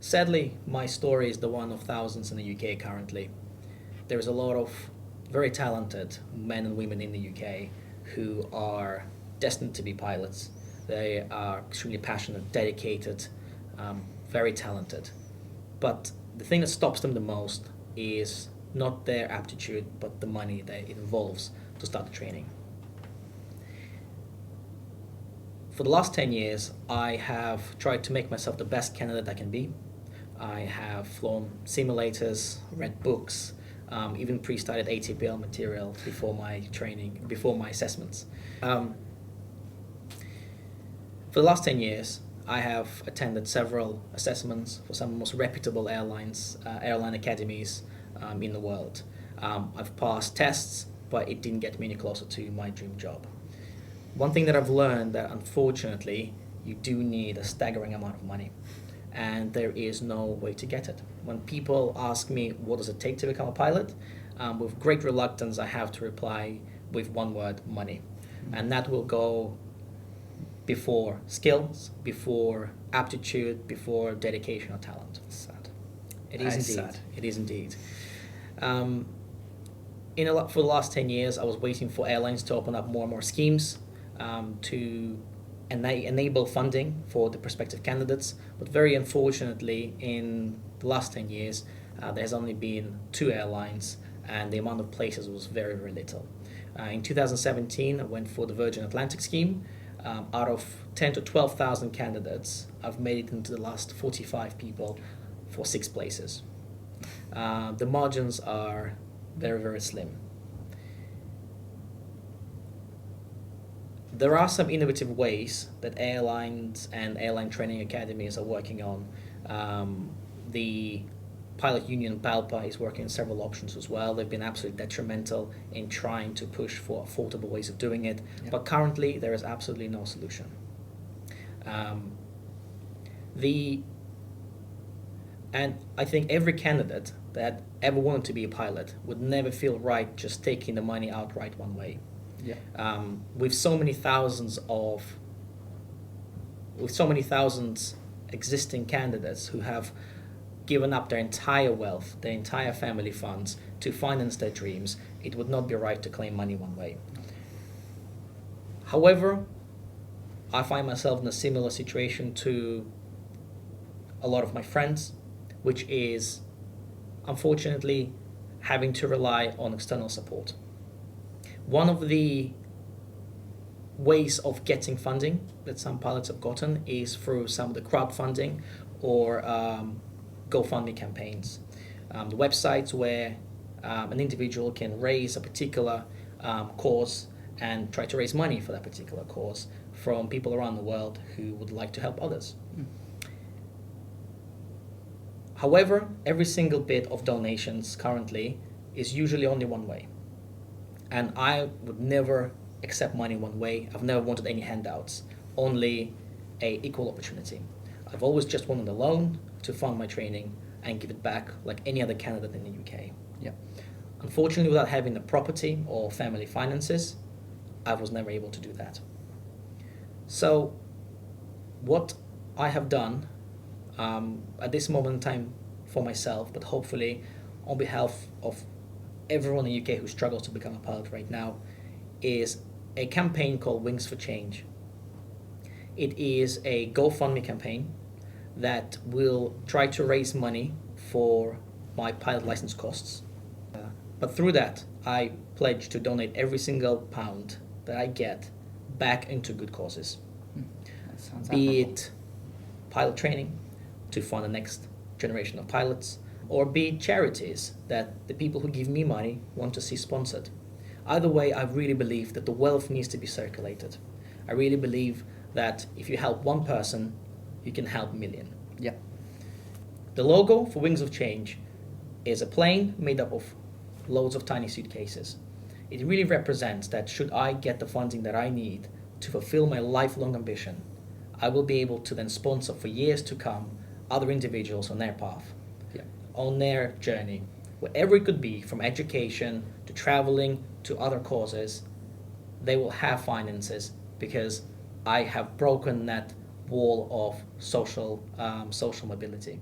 Sadly, my story is the one of thousands in the UK currently. There is a lot of very talented men and women in the UK who are destined to be pilots. They are extremely passionate, dedicated, very talented. But the thing that stops them the most is not their aptitude, but the money that it involves to start the training. For the last 10 years, I have tried to make myself the best candidate I can be. I have flown simulators, read books, even pre-studied ATPL material before my training, before my assessments. For the last 10 years, I have attended several assessments for some of the most reputable airlines, airline academies in the world. I've passed tests, but it didn't get me any closer to my dream job. One thing that I've learned that unfortunately you do need a staggering amount of money, and there is no way to get it. When people ask me what does it take to become a pilot, with great reluctance I have to reply with one word: money. And that will go before skills, before aptitude, before dedication or talent. Sad. It is indeed. Sad. It is indeed. For the last 10 years, I was waiting for airlines to open up more and more schemes to enable funding for the prospective candidates. But very unfortunately, in the last 10 years, there has only been 2 airlines, and the amount of places was very, very little. In 2017, I went for the Virgin Atlantic scheme. Out of 10 to 12,000 candidates, I've made it into the last 45 people for 6 places. The margins are very, very slim. There are some innovative ways that airlines and airline training academies are working on. The pilot union PALPA is working on several options as well. They've been absolutely detrimental in trying to push for affordable ways of doing it. Yep. But currently there is absolutely no solution. And I think every candidate that ever wanted to be a pilot would never feel right just taking the money outright one way. Yeah. With so many thousands existing candidates who have given up their entire wealth, their entire family funds to finance their dreams, it would not be right to claim money one way. However, I find myself in a similar situation to a lot of my friends, which is unfortunately having to rely on external support. One of the ways of getting funding that some pilots have gotten is through some of the crowdfunding or GoFundMe campaigns. The websites where an individual can raise a particular cause and try to raise money for that particular cause from people around the world who would like to help others. However, every single bit of donations currently is usually only one way. And I would never accept money one way. I've never wanted any handouts, only a equal opportunity. I've always just wanted a loan to fund my training and give it back like any other candidate in the UK. Yeah. Unfortunately, without having the property or family finances, I was never able to do that. So what I have done at this moment in time for myself, but hopefully on behalf of everyone in the UK who struggles to become a pilot right now, is a campaign called Wings for Change. It is a GoFundMe campaign that will try to raise money for my pilot license costs. But through that, I pledge to donate every single pound that I get back into good causes. That sounds Be admirable. it pilot training to fund the next generation of pilots, or be it charities that the people who give me money want to see sponsored. Either way, I really believe that the wealth needs to be circulated. I really believe that if you help one person, you can help a million. Yeah. The logo for Wings of Change is a plane made up of loads of tiny suitcases. It really represents that should I get the funding that I need to fulfill my lifelong ambition, I will be able to then sponsor for years to come other individuals on their path, on their journey, wherever it could be, from education to traveling to other causes. They will have finances because I have broken that wall of social mobility.